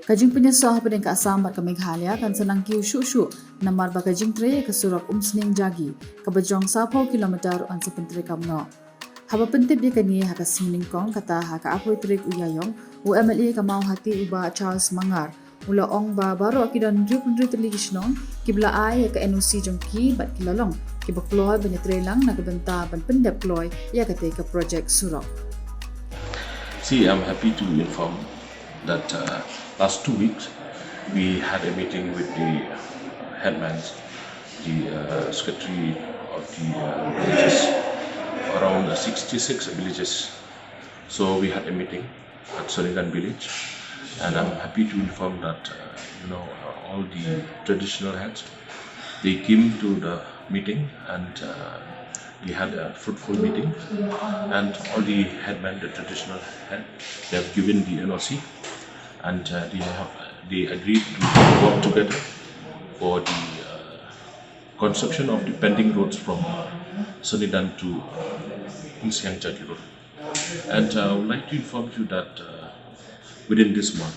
Kajing penyesoh pedeng ka Assam bat ka Meghalaya kan senang kiu shu namar ba kajing tre ka Surok Umsning-Jagi ka bajong 10 kilometer an sepentre kamno. Haba pentip dia kani haka simning kong kata haka apoi trik uyayong u MLA ka mau hati uba Charles Mangar ula ong ba baro akidan ripundri Tylli Shnong kibla ai ka NOC jongki bat kilalong kiba kloy banyetre lang nakabenta ban pendep kloy ya kate ka project Surok. See, I'm happy to inform that last 2 weeks we had a meeting with the headmen, the secretary of the villages, around 66 villages. So we had a meeting at Sonigan village, and I'm happy to inform that all the traditional heads, they came to the meeting, and we had a fruitful meeting, and all the headmen, the traditional head, they have given the NOC, and they agreed to work together for the construction of the pending roads from Sonidan to Umsning-Jagi road. And I would like to inform you that within this month,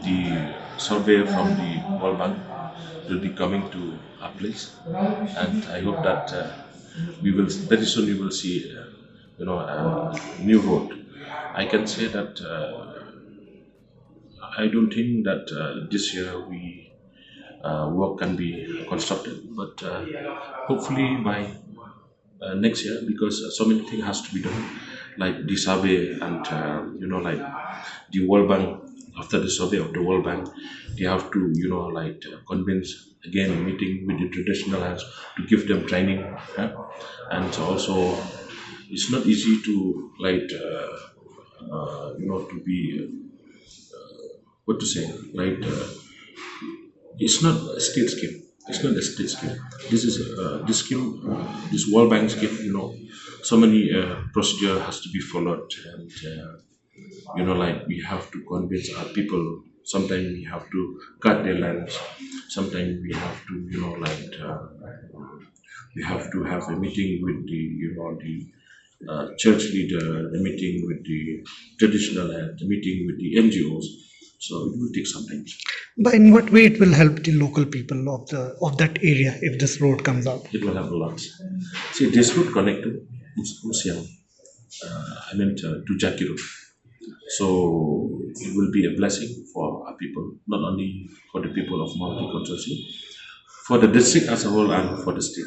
the surveyor from the World Bank will be coming to our place, and I hope that we will very soon we will see a new road. I can say that I don't think that this year work can be constructed, but hopefully by next year, because so many things has to be done, like the survey, and like the World Bank. After the survey of the World Bank, they have to convince again a meeting with the traditional hands to give them training, and also it's not easy to to be what to say it's not a state scheme. It's not a state scheme. This is this scheme, this World Bank scheme. So many procedure has to be followed, and we have to convince our people. Sometimes we have to cut their lands. Sometimes we have to we have to have a meeting with the church leader, a meeting with the traditional head, a meeting with the NGOs. So it will take some time. But in what way it will help the local people of that area if this road comes up? It will help a lot. See, this road connect to Umsning, to Jagi road. So it will be a blessing for our people, not only for the people of Multi constituency, for the district as a whole and for the state.